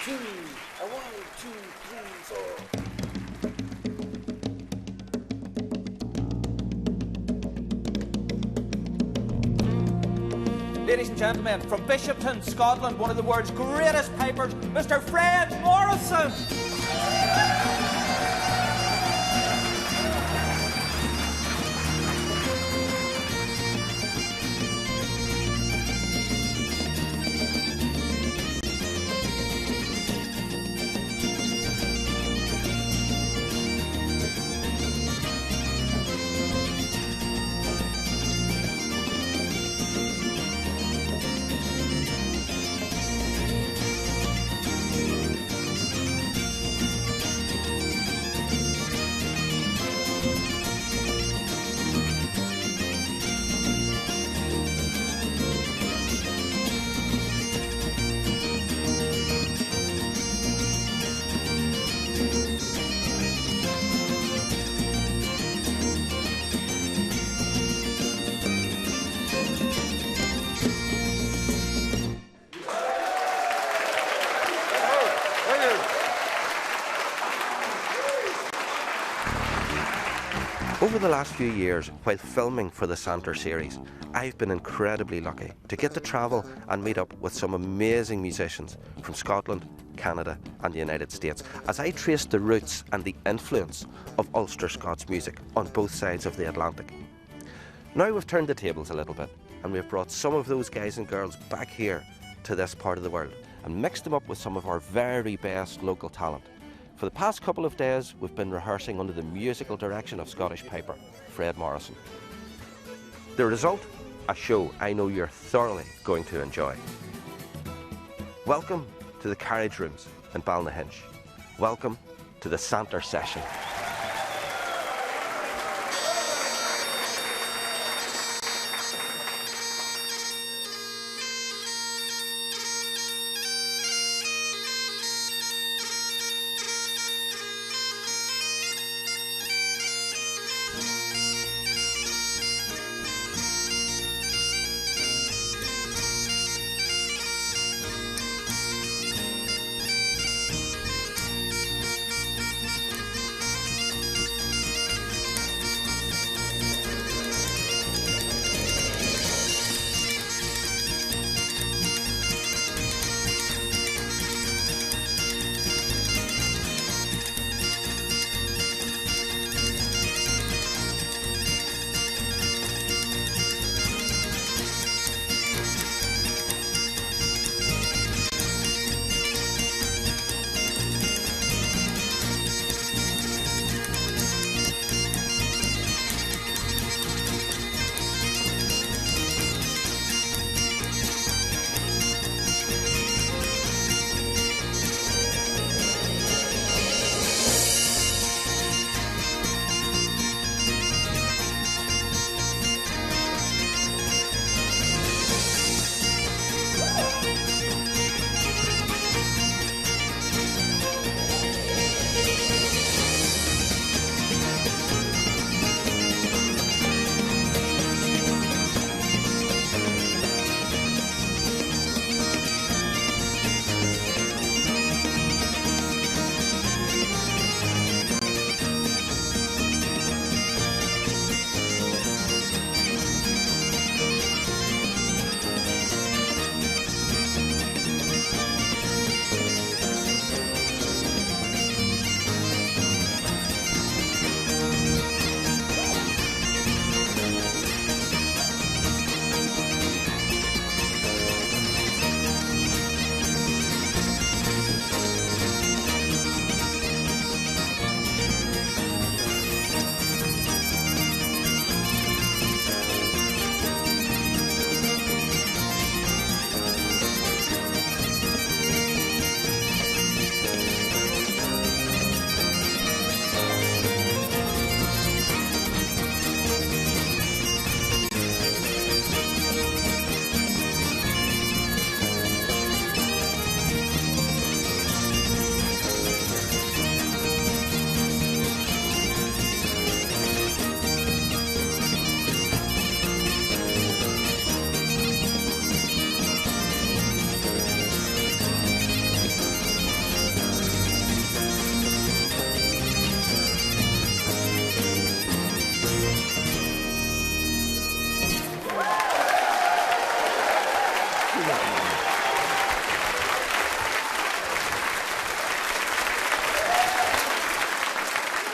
two. A 1, 2, 3, 4. Ladies and gentlemen, from Bishopton, Scotland, one of the world's greatest pipers, Mr. Fred Morrison. Over the last few years, while filming for the Santer series, I've been incredibly lucky to get to travel and meet up with some amazing musicians from Scotland, Canada and the United States as I traced the roots and the influence of Ulster Scots music on both sides of the Atlantic. Now we've turned the tables a little bit and we've brought some of those guys and girls back here to this part of the world and mixed them up with some of our very best local talent. For the past couple of days, we've been rehearsing under the musical direction of Scottish piper, Fred Morrison. The result? A show I know you're thoroughly going to enjoy. Welcome to the Carriage Rooms in Balnahinch. Welcome to the Santer Sessions.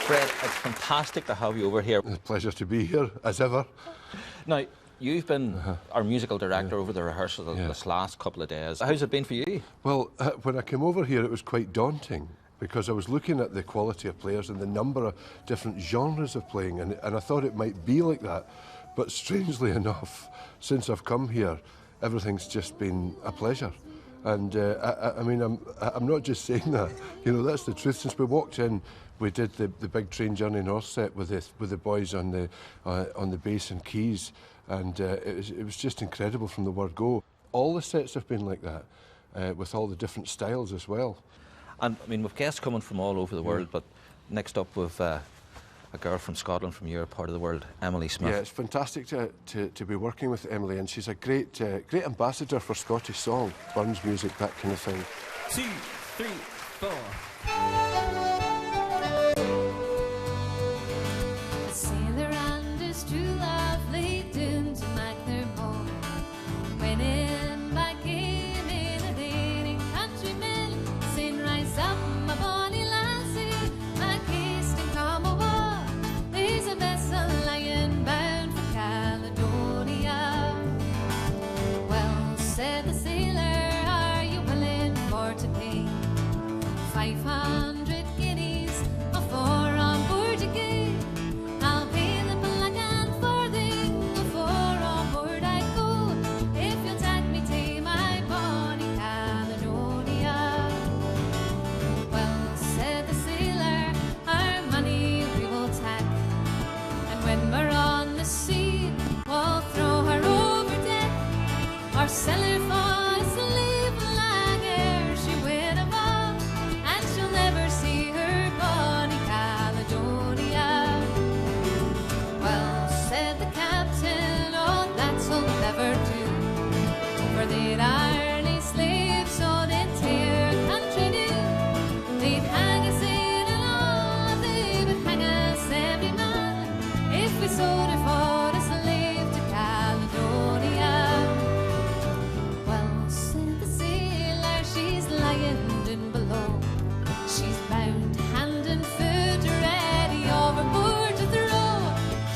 Fred, it's fantastic to have you over here. It's a pleasure to be here, as ever. Now, you've been our musical director over the rehearsal this last couple of days. How's it been for you? Well, when I came over here, it was quite daunting because I was looking at the quality of players and the number of different genres of playing, and I thought it might be like that. But strangely enough, since I've come here, everything's just been a pleasure. And I mean, I'm not just saying that. You know, that's the truth. Since we walked in, we did the big Train Journey North set with the boys on the bass and keys, and it was just incredible from the word go. All the sets have been like that, with all the different styles as well. And I mean, we've guests coming from all over the world, but next up we've a girl from Scotland, from your part of the world, Emily Smith. Yeah, it's fantastic to be working with Emily, and she's a great ambassador for Scottish song, Burns music, that kind of thing. 2, 3, 4. A sailor and his true love laid down to make their home. When in by came in a daring countryman, saying, "Rise up, my bonny lassie, make haste and come awa. There's a vessel lying bound for Caledonia." Well, said the sailor, "Are you willing for to pay 500 guineas for on board you gay? I'll pay the black and farthing before on board I go, if you'll take me to my bonny Caledonia." Well, said the sailor, "Our money we will take, and when we're on the sea, we'll throw her over deck, or sell her for a slave lang ere she win a vow, and she'll never see her bonny Caledonia." Well, said the captain, "Oh, that'll never do, for they'd only slaves, so they'd tear country new. They'd hang us in and all, they would hang us every man, if we sold her for a slave to Caledonia." Well, said the sailor, "She's lying down below. She's bound hand and foot, ready overboard to throw.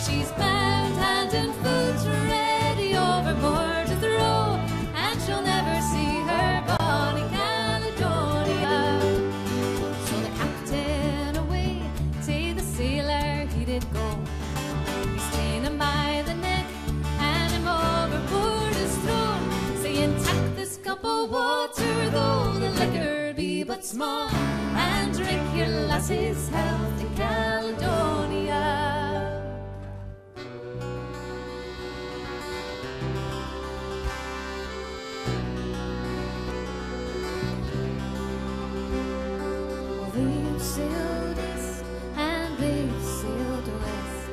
She's bound hand and foot, ready overboard to throw, and she'll never see her bonny Caledonia." So the captain away to the sailor he did go. He's ta'en him by the neck and him overboard is thrown, saying, "Tak this cup of water, though the liquor be but small, and drink your lassie's health in Caledonia." They've sailed east and they've sailed west,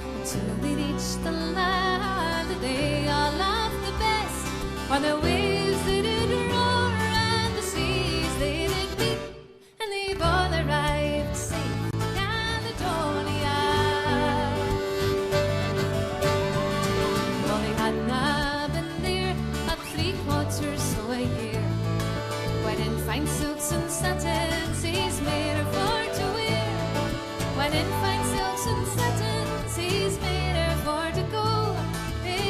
until they reached the land that they all loved the best, where the waves they did roar and the seas they did beat, and they've all arrived safe in Caledonia. Well, they hadna been there but 3/4 of a year, when in fine silks and satins he's made her for to wear. When in fine silks and satins he's made her for to go,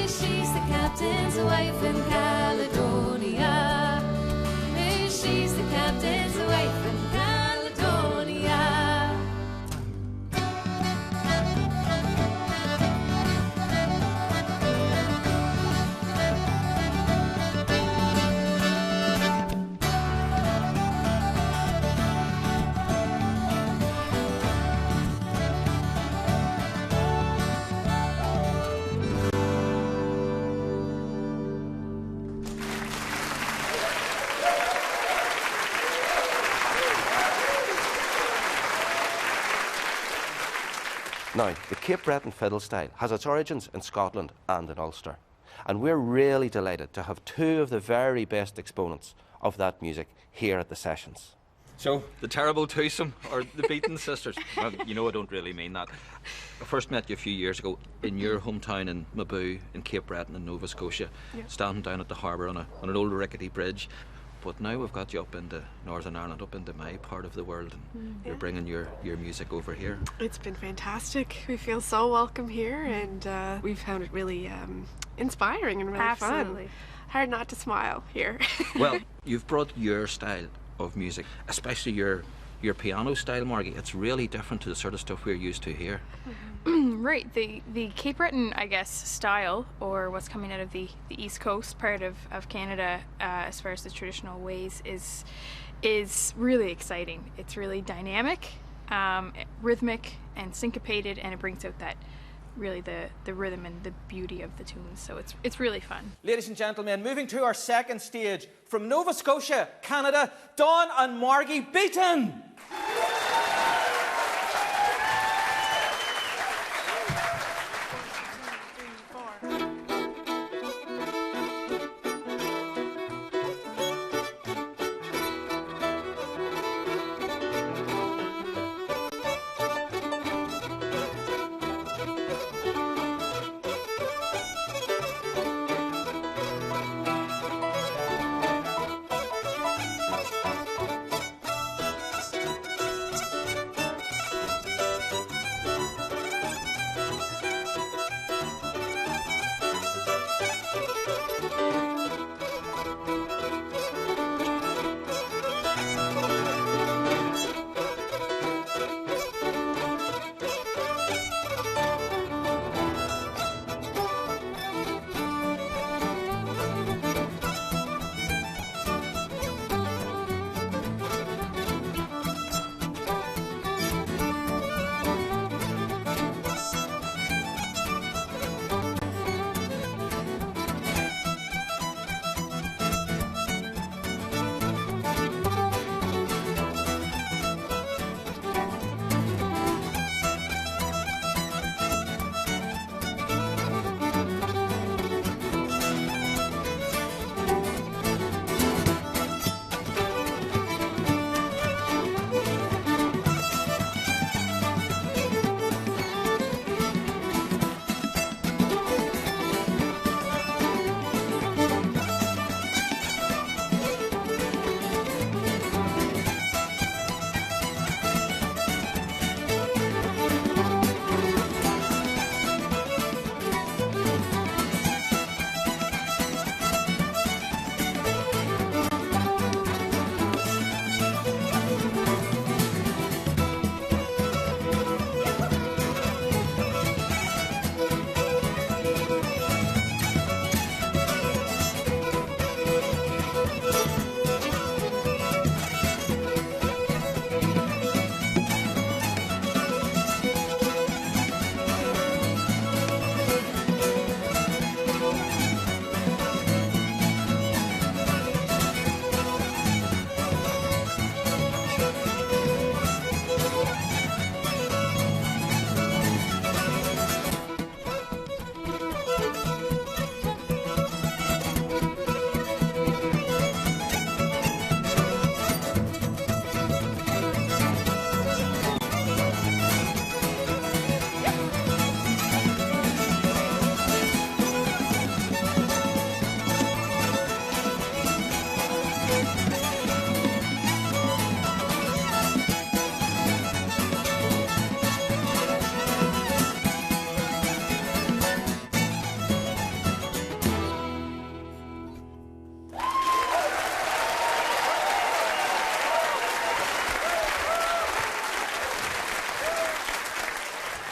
she's the captain's wife in Caledonia. She's the captain's wife in Caledonia. Now, the Cape Breton fiddle style has its origins in Scotland and in Ulster, and we're really delighted to have two of the very best exponents of that music here at the sessions. So, the terrible twosome, or the Beaton sisters? Well, you know I don't really mean that. I first met you a few years ago in your hometown in Maboo in Cape Breton in Nova Scotia, standing down at the harbour on an old rickety bridge. but now we've got you up into Northern Ireland, up into my part of the world, and you're bringing your music over here. It's been fantastic. We feel so welcome here, and we've found it really inspiring and really Absolutely. fun. Hard not to smile here. Well, you've brought your style of music, especially your piano style, Margie. It's really different to the sort of stuff we're used to here. Right, the Cape Breton, I guess, style, or what's coming out of the East Coast part of Canada, as far as the traditional ways, is really exciting. It's really dynamic, rhythmic, and syncopated, and it brings out that really the rhythm and the beauty of the tunes. So it's really fun. Ladies and gentlemen, moving to our second stage, from Nova Scotia, Canada, Dawn and Margie Beaton.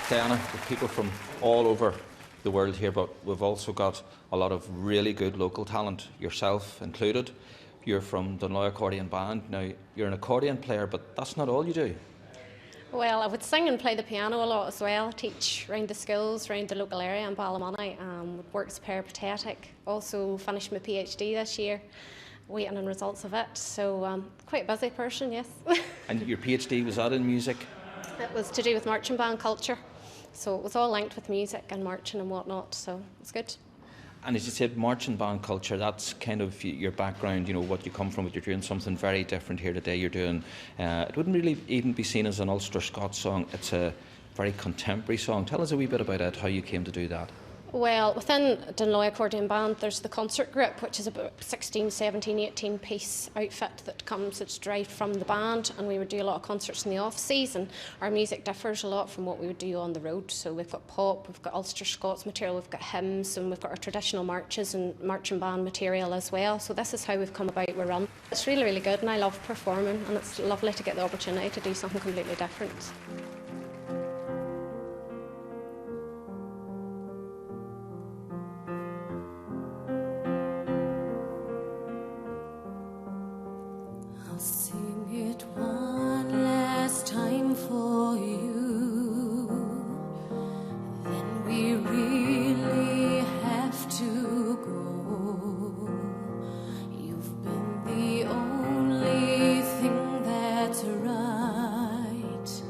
Diana, with people from all over the world here, but we've also got a lot of really good local talent, yourself included. You're from Dunloy Accordion Band. Now, you're an accordion player, but that's not all you do. Well, I would sing and play the piano a lot as well, teach around the schools, around the local area in Ballymoney, would work as peripatetic. Also finished my PhD this year, waiting on results of it, so quite a busy person, yes. And your PhD, was that in music? It was to do with marching band culture, so it was all linked with music and marching and whatnot, so it's good. And as you said, marching band culture, that's kind of your background, you know, what you come from, but you're doing something very different here today. You're doing, it wouldn't really even be seen as an Ulster Scots song, it's a very contemporary song. Tell us a wee bit about it, how you came to do that. Well, within Dunloy Accordion Band, there's the concert group, which is about 16, 17, 18 piece outfit that comes, it's derived from the band, and we would do a lot of concerts in the off-season. Our music differs a lot from what we would do on the road. So we've got pop, we've got Ulster Scots material, we've got hymns, and we've got our traditional marches and marching band material as well. So this is how we've come about we run. It's really, really good, and I love performing, and it's lovely to get the opportunity to do something completely different. I'll sing it one last time for you. Then we really have to go. You've been the only thing that's right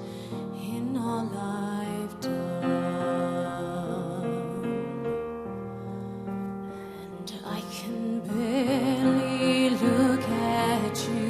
in all I've done. And I can barely look at you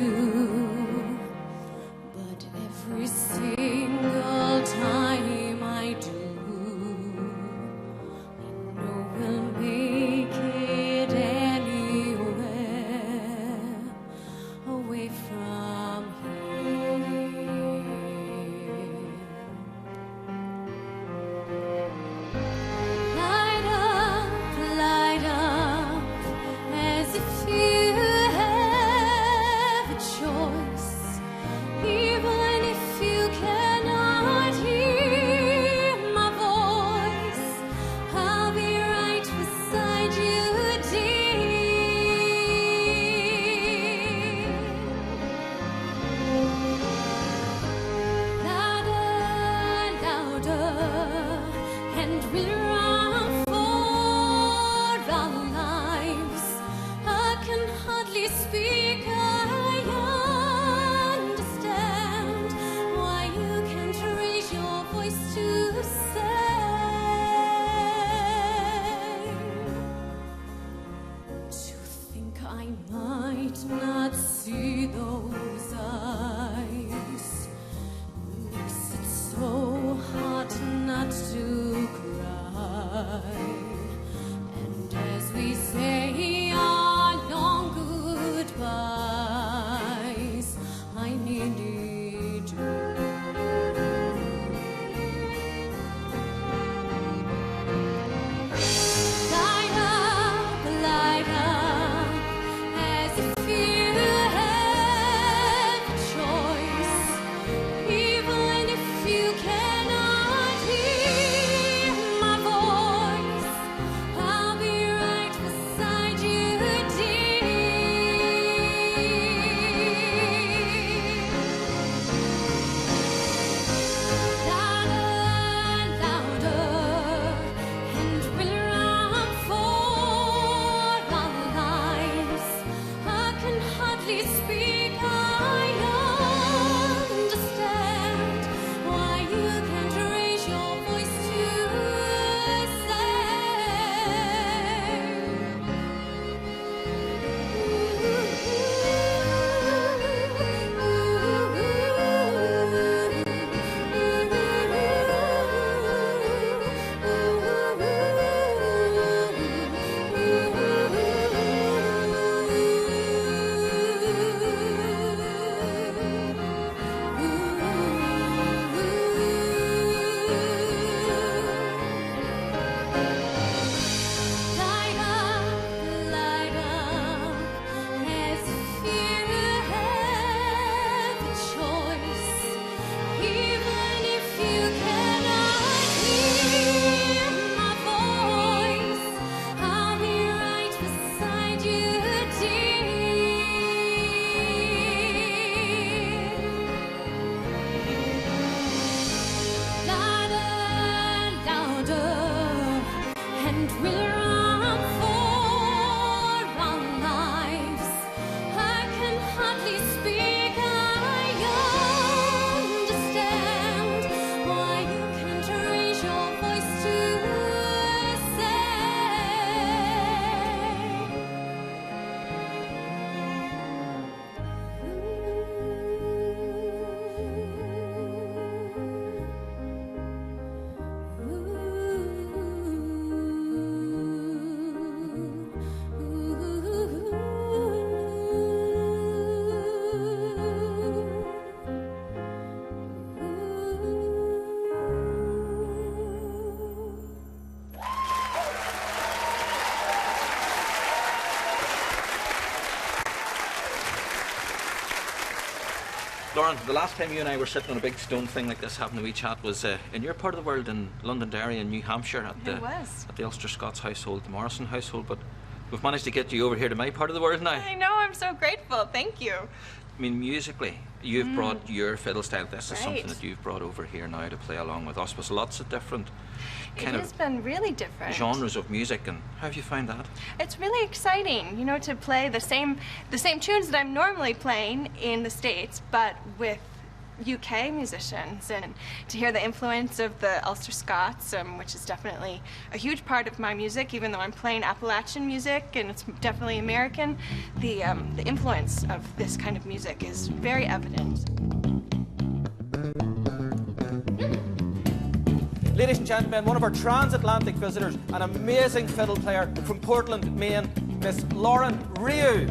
Lauren, the last time you and I were sitting on a big stone thing like this having a wee chat was in your part of the world in Londonderry in New Hampshire at the Ulster Scots household, the Morrison household, but we've managed to get you over here to my part of the world now. I know, I'm so grateful. Thank you. I mean, musically, you've brought your fiddle style. This is something that you've brought over here now to play along with us. With lots of different kind It has of been really different. genres of music, and how have you found that? It's really exciting, you know, to play the same tunes that I'm normally playing in the States, but with UK musicians, and to hear the influence of the Ulster Scots, which is definitely a huge part of my music, even though I'm playing Appalachian music and it's definitely American. The influence of this kind of music is very evident. Ladies and gentlemen, one of our transatlantic visitors, an amazing fiddle player from Portland, Maine, Miss Lauren Ryu.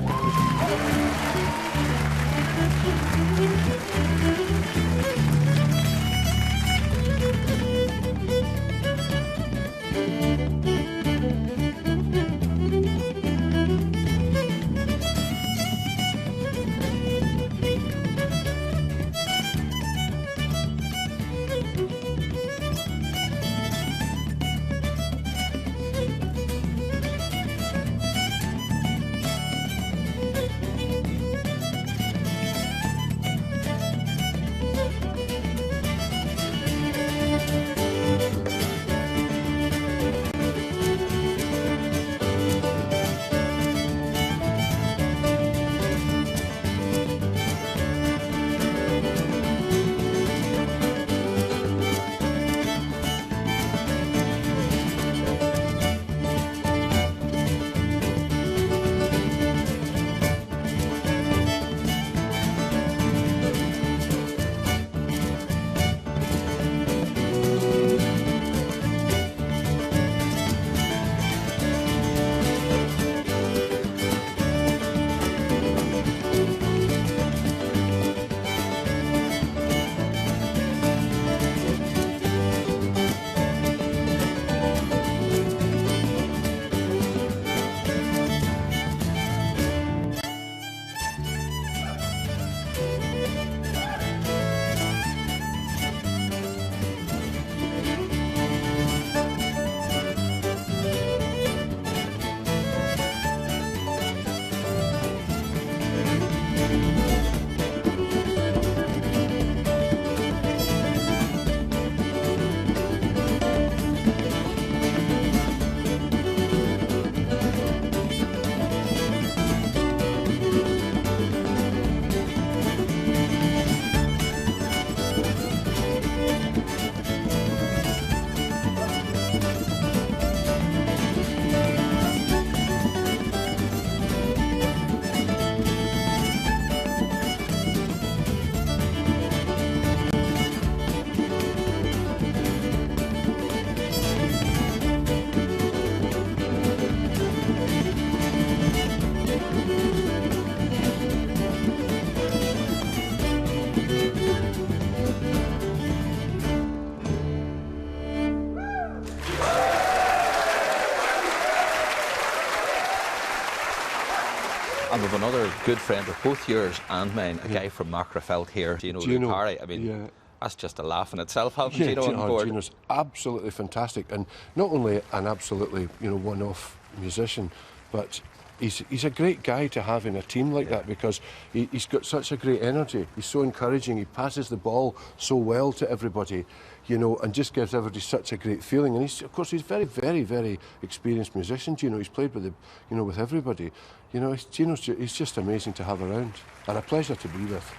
And we've another good friend of both yours and mine, a guy from Macrafelt here, Gino Parry. I mean, that's just a laugh in itself, having Gino on board. Gino's absolutely fantastic, and not only an absolutely one-off musician, but he's a great guy to have in a team like that, because he's got such a great energy. He's so encouraging. He passes the ball so well to everybody, and just gives everybody such a great feeling. And of course, he's very, very, very experienced musician. He's played with with everybody. He's just amazing to have around, and a pleasure to be with.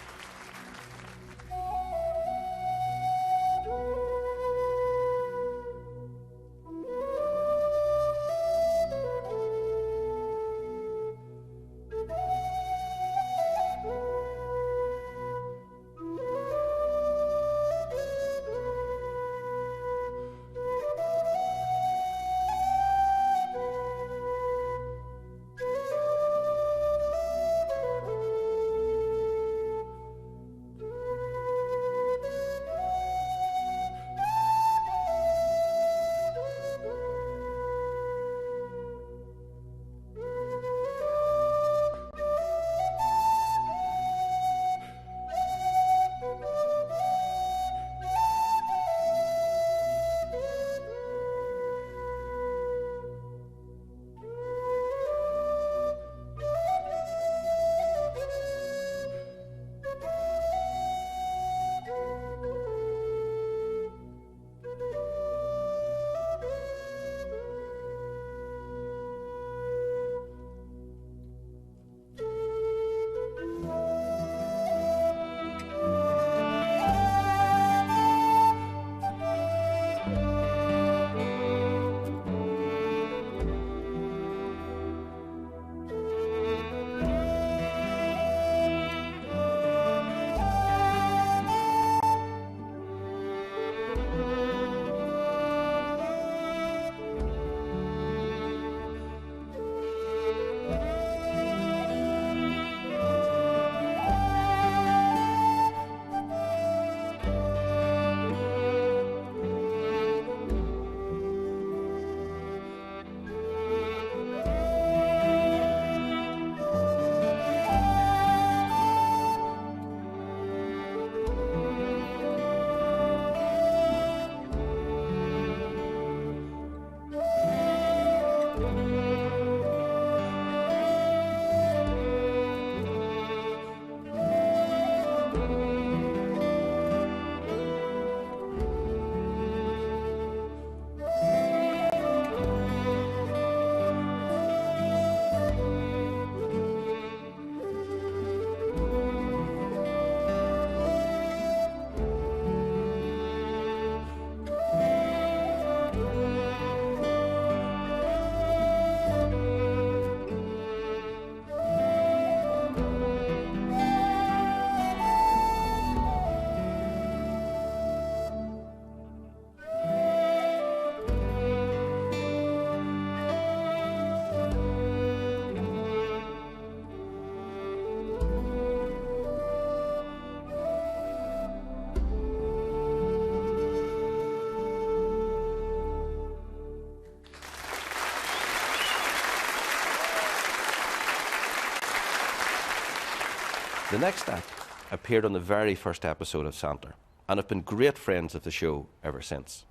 The next act appeared on the very first episode of Santer and have been great friends of the show ever since.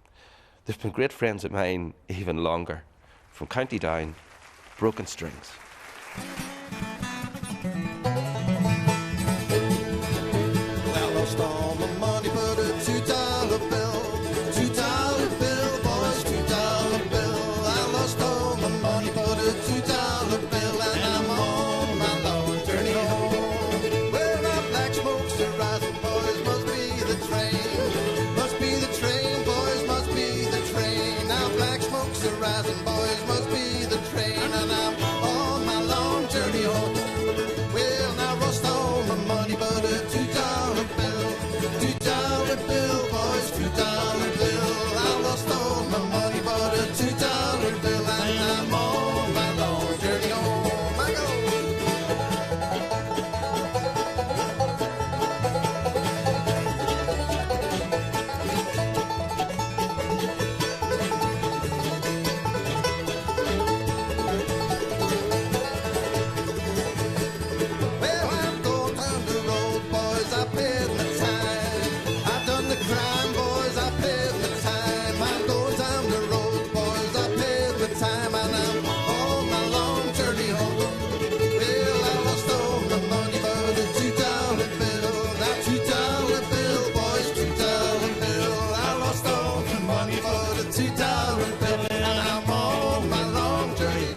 They've been great friends of mine even longer. From County Down, Broken Strings. I lost all my money but a $2 bill. $2 bill, boys, $2 bill. I lost all my money but a $2 bill. And I'm on my long journey home. Well, now black smoke's a rising, boys, must be the train. Must be the train, boys, must be the train. Now black smoke's a rising, boys, must be the train. And I'm on my long journey home. Well, now lost all my money but a $2 bill. $2 bill, boys, $2 bill. I lost all my money but a $2 bill. And I'm on my long journey home. I go. Well, I'm going down the road, boys, I paid my time. I've done the crime, boys, I paid my time. I'm going down the road, boys, I paid my time. And I'm on my long journey home. Well, I lost all my money but a $2 bill. Now $2 bill, boys, $2 bill. I lost all my money but a $2 bill. And I'm on my long journey.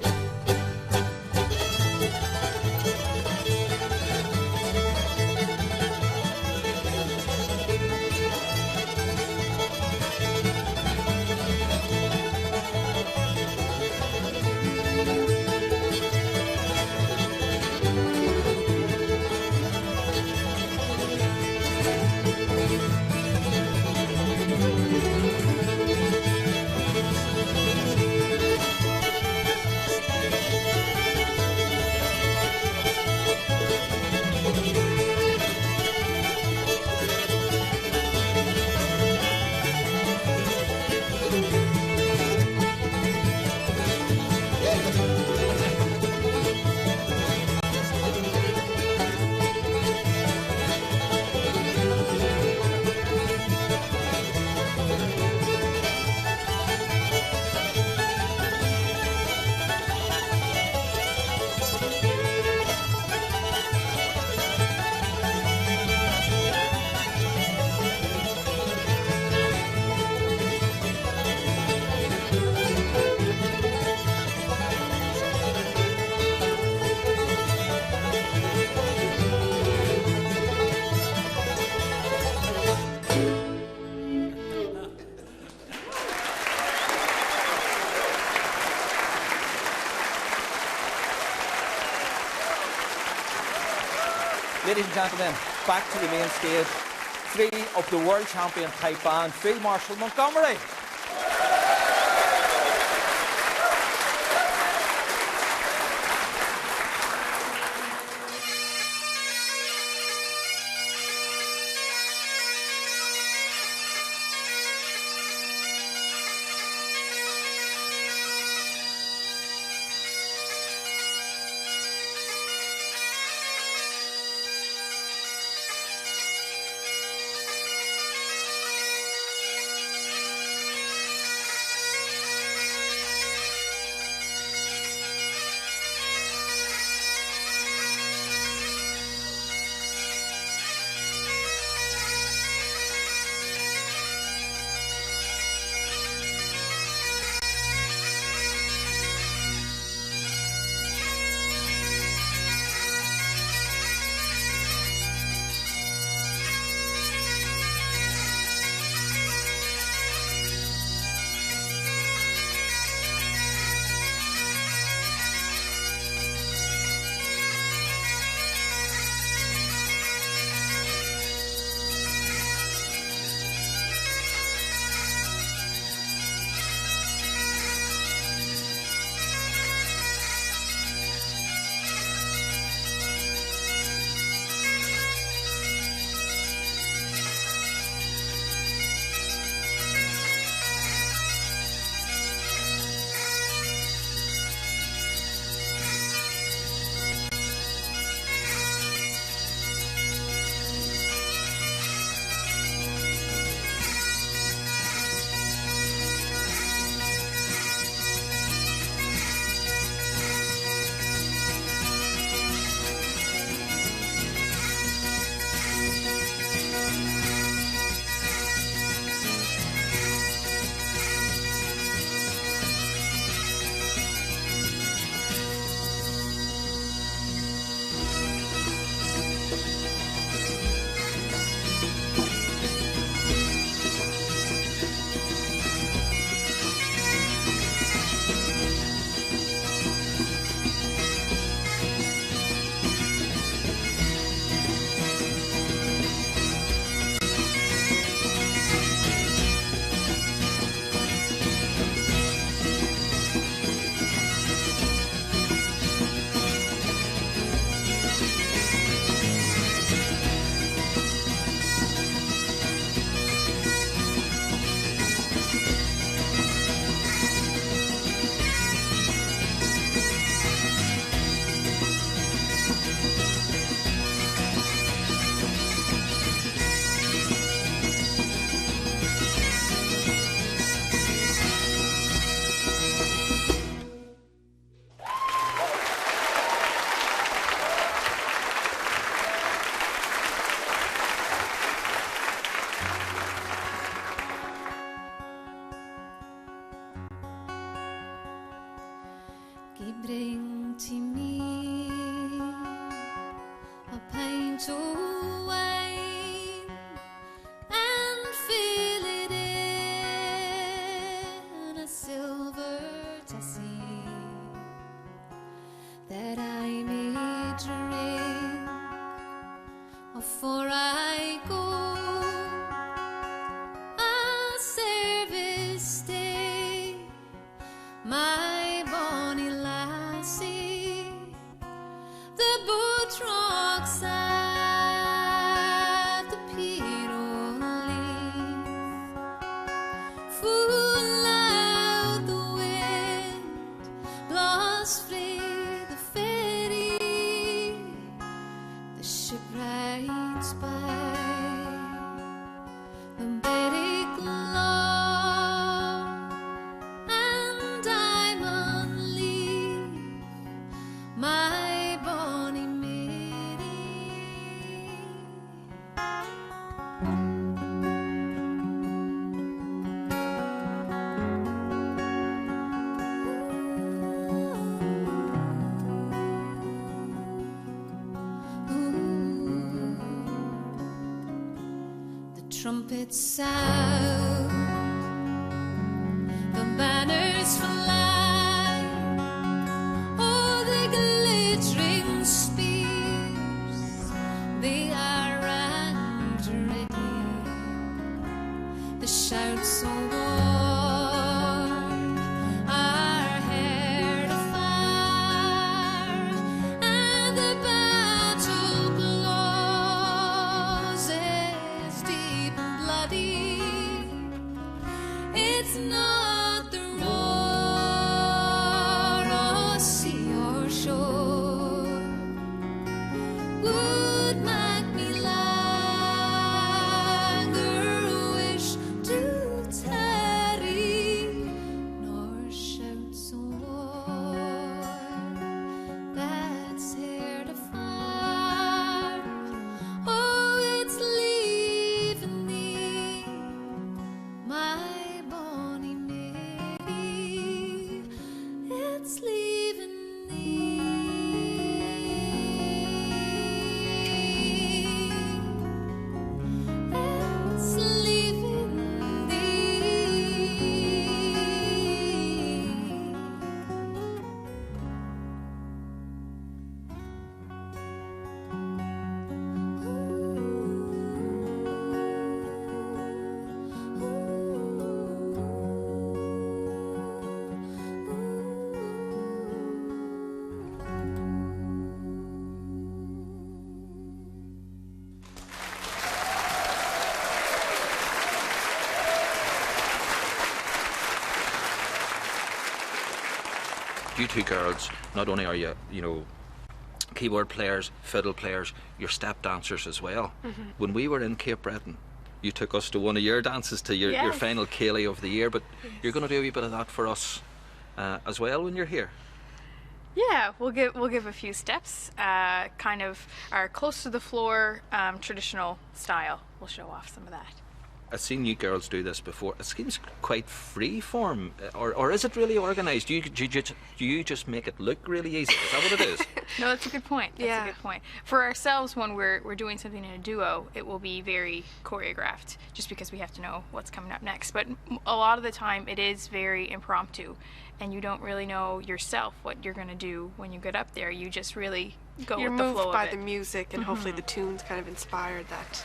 Ladies and gentlemen, back to the main stage. 3 of the world champion type band, Field Marshal Montgomery. trumpets sound, the banners fly, oh, the glittering spears, they are and ready, the shouts so warm, our hair afire, and the battle closes deep and bloody. It's not the roar of sea or shore would make me longer wish to tarry, nor shout so warm that's here to fire. Oh, it's leaving thee, my bonny Mary, it's leaving thee. It's leaving thee. You two girls, not only are you, keyboard players, fiddle players, you're step dancers as well. When we were in Cape Breton, you took us to one of your dances, to your Yes. final Ceilidh of the year, but you're going to do a wee bit of that for us as well when you're here. Yeah, we'll give a few steps, kind of our close to the floor traditional style. We'll show off some of that. I've seen you girls do this before. It seems quite free form, or is it really organised? Do you just make it look really easy? Is that what it is? No, that's a good point. That's Yeah. a good point. For ourselves, when we're doing something in a duo, it will be very choreographed, just because we have to know what's coming up next. But a lot of the time, it is very impromptu, and you don't really know yourself what you're going to do when you get up there. You just really go You're with the moved flow by of it. the music, and hopefully the tunes kind of inspired that.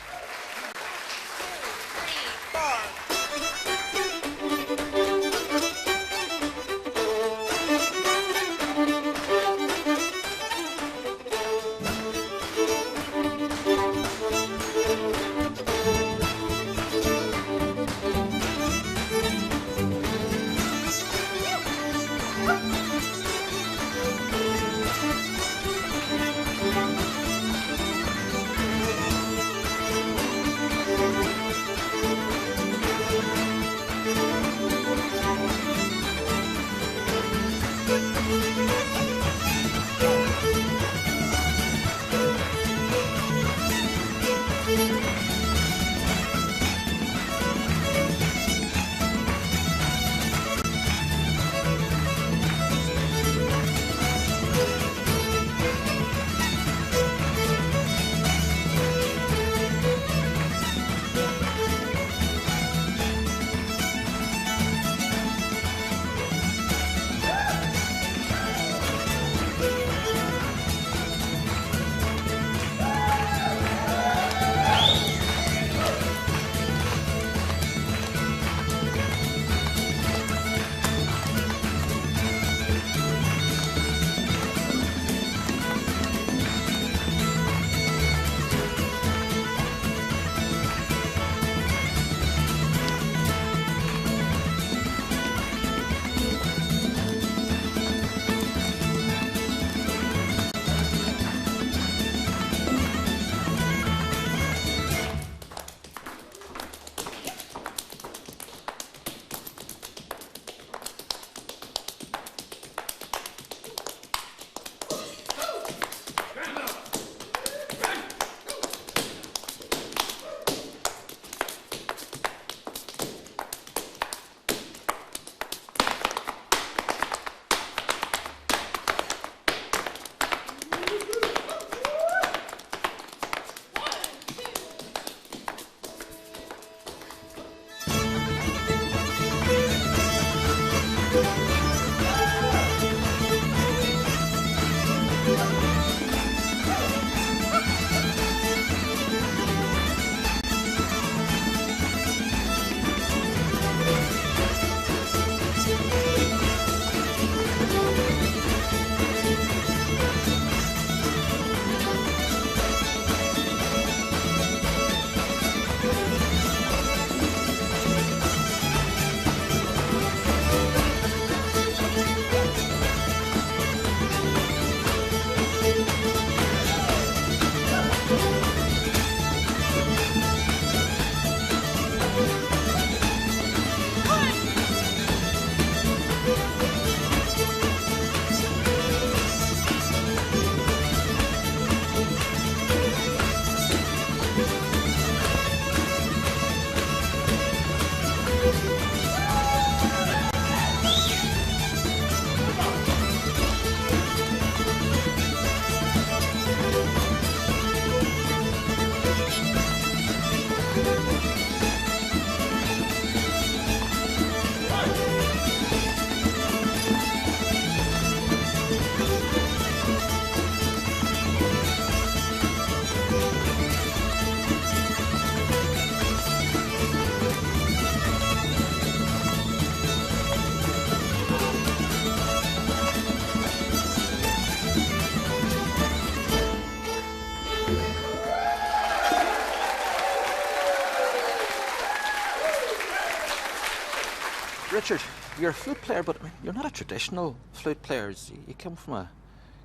Richard, you're a flute player, but I mean, you're not a traditional flute player. You come from a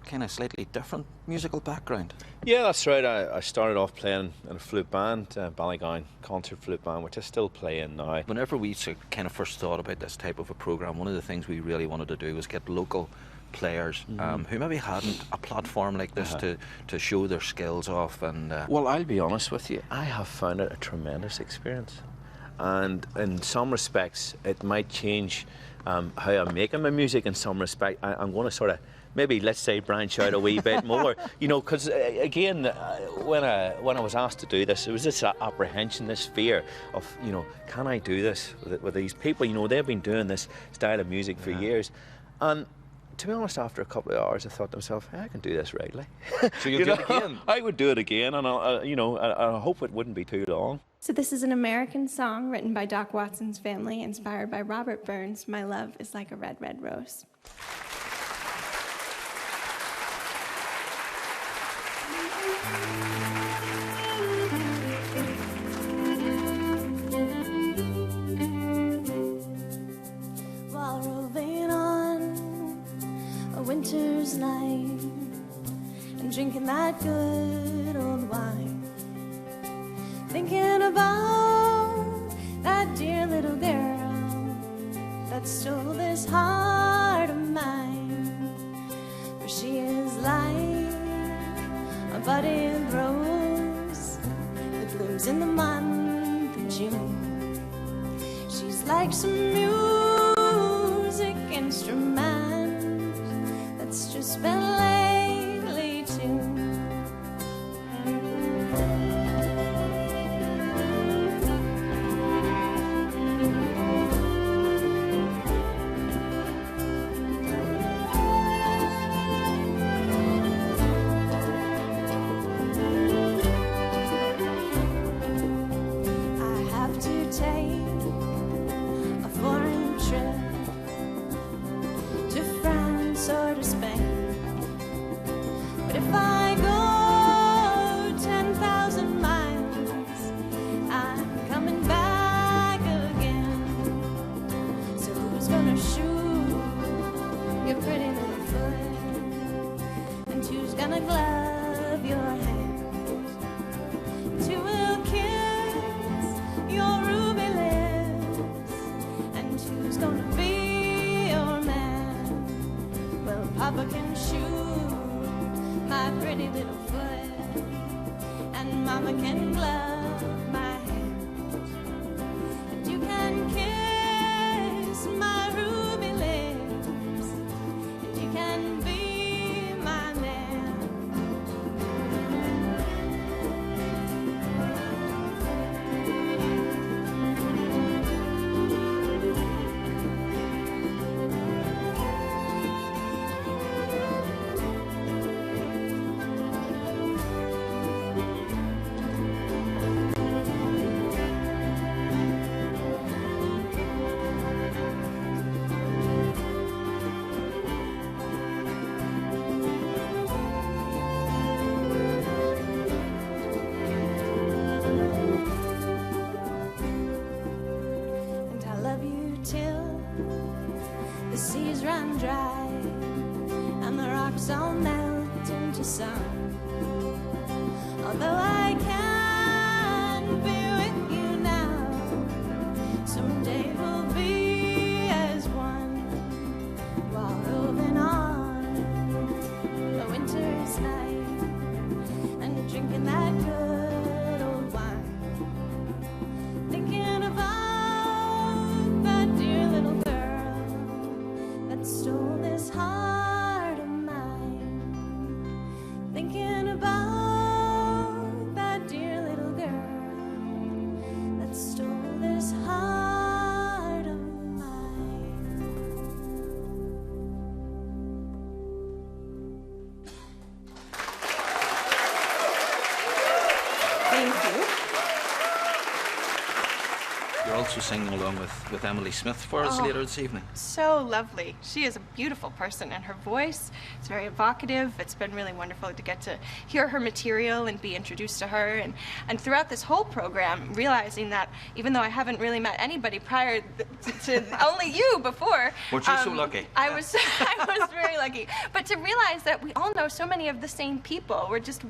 kind of slightly different musical background. Yeah, that's right. I started off playing in a flute band, Ballygown concert flute band, which I still play in now. Whenever we kind of first thought about this type of a programme, one of the things we really wanted to do was get local players who maybe hadn't a platform like this to show their skills off. And well, I'll be honest with you, I have found it a tremendous experience, and in some respects it might change how I'm making my music. In some respect, I'm going to sort of maybe, let's say, branch out a wee bit more, you know, because again, when I was asked to do this, it was this apprehension, this fear of, you know, can I do this with these people? You know, they've been doing this style of music for years, and to be honest, after a couple of hours, I thought to myself, hey, I can do this regularly. So you'll do it again? I would do it again, and I hope it wouldn't be too long. So this is an American song written by Doc Watson's family, inspired by Robert Burns. My love is like a red, red rose. While roving on a winter's night and drinking that good old wine, thinking about that dear little girl that stole this heart of mine, for she is like a budding rose that blooms in the month of June. She's like some music instrument that's just been lately tuned. I have to take a foreign trip to France or to Spain, but if I go 10,000 miles, I'm coming back again. So who's gonna shoot your pretty little foot, and who's gonna glove your hands, and who will kiss your ruby lips, and who's gonna be your man? Well, Papa can shoot my pretty little foot, and Mama can glove my hand, and you can kiss my ruby lips, and you can be my man. And I love you till the seas run dry and the rocks all melt into sun. Although I can't be with you now, someday we'll be as one, while roving on a winter's night and drinking that good old wine, thinking about that dear little girl that stole this heart of mine, thinking You're also singing along with Emily Smith for us later this evening. So lovely. She is a beautiful person, and her voice is very evocative. It's been really wonderful to get to hear her material and be introduced to her. And throughout this whole program, realizing that even though I haven't really met anybody prior to only you before. Weren't you so lucky? I was very lucky. But to realize that we all know so many of the same people. We're just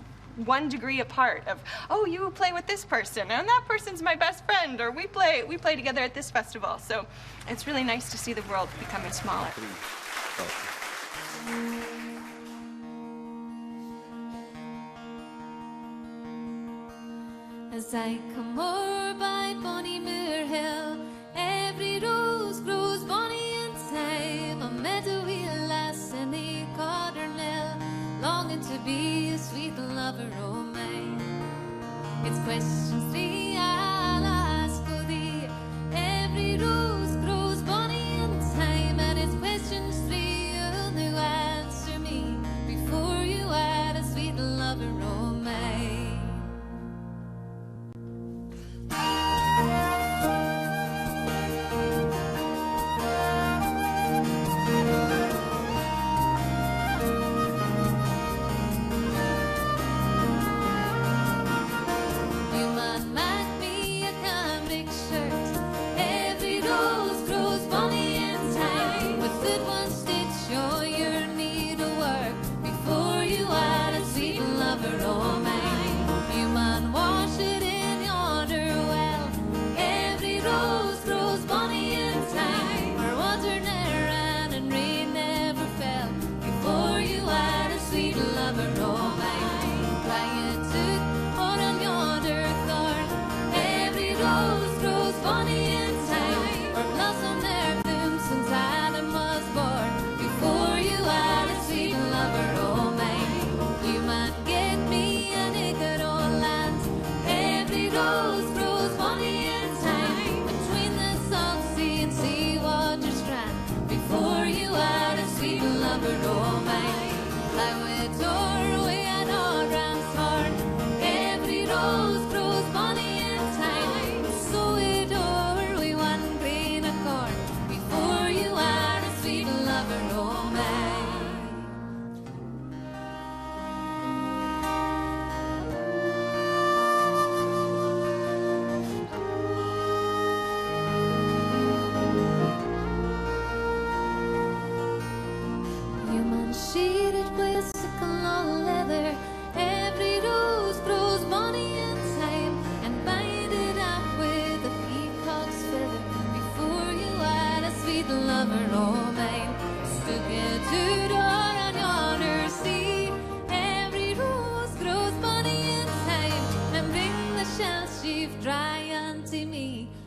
one degree apart of, oh, you play with this person and that person's my best friend, or we play together at this festival. So it's really nice to see the world becoming smaller. As I come o'er by Bonnymoor Hill, every rose grows bonny in time. A meadow wheel lass and a cardinal, longing to be a sweet lover o' mine. It's questions three I'll ask o' thee. Every rose grows bonny in time, and it's questions three you'll now answer me before you are a sweet lover o' mine.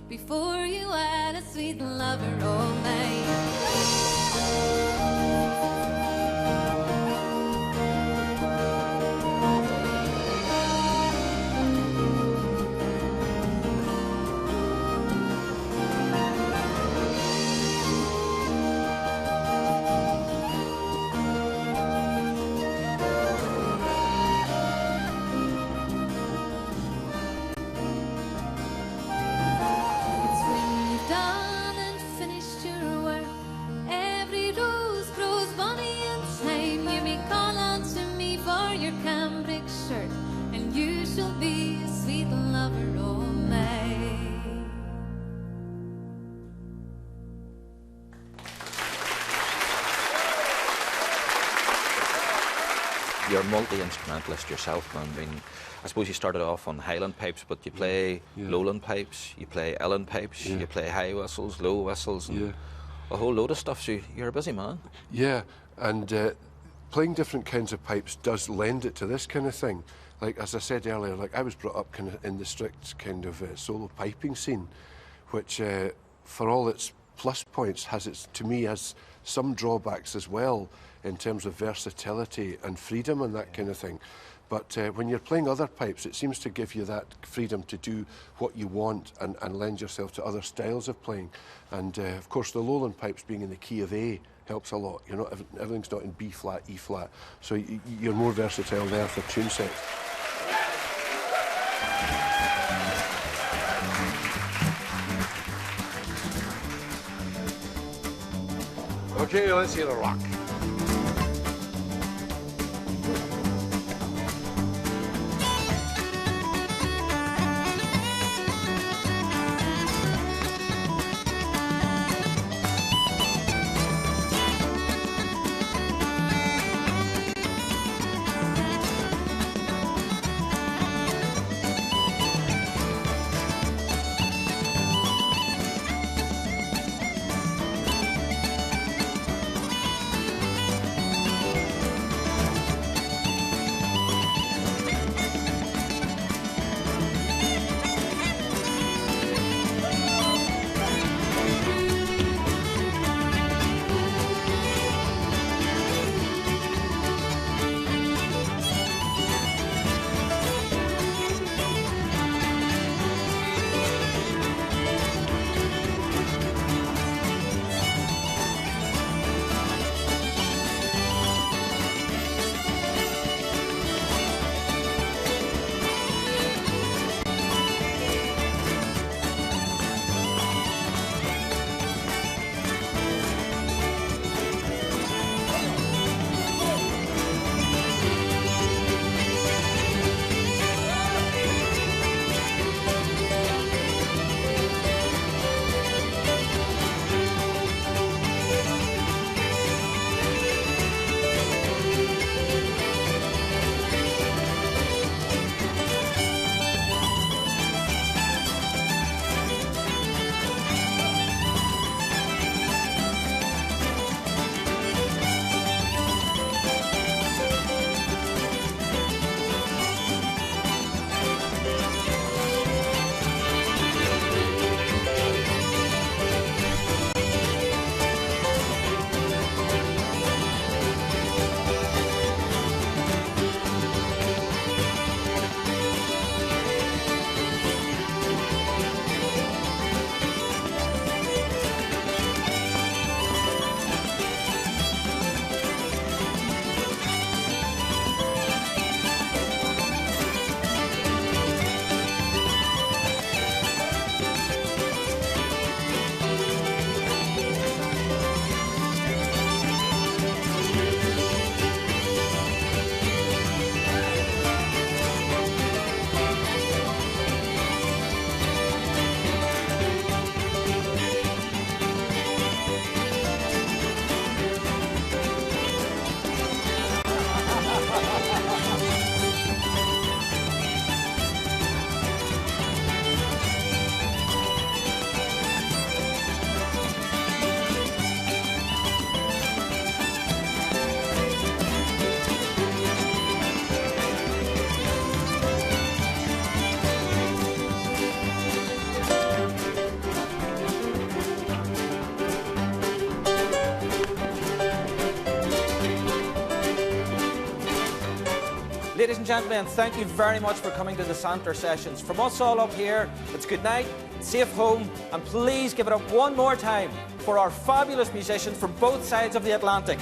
Before you had a sweet lover, oh man. You're a multi-instrumentalist yourself, man. I mean, I suppose you started off on Highland pipes, but you play Lowland pipes, you play Ellen pipes, you play high whistles, low whistles, and a whole load of stuff. So you're a busy man. Yeah, and playing different kinds of pipes does lend it to this kind of thing. Like, as I said earlier, like I was brought up kind of in the strict kind of solo piping scene, which, for all its plus points, to me, has some drawbacks as well in terms of versatility and freedom and that kind of thing. But when you're playing other pipes, it seems to give you that freedom to do what you want and lend yourself to other styles of playing. And of course, the Lowland pipes being in the key of A helps a lot. You're not, everything's not in B flat, E flat, so you're more versatile there for tune sets. Okay, let's hear the rock. Ladies and gentlemen, thank you very much for coming to the Santer Sessions. From us all up here, it's good night, safe home, and please give it up one more time for our fabulous musicians from both sides of the Atlantic.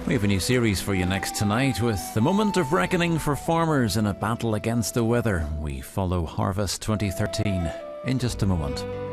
We have a new series for you next tonight with the moment of reckoning for farmers in a battle against the weather. We follow Harvest 2013 in just a moment.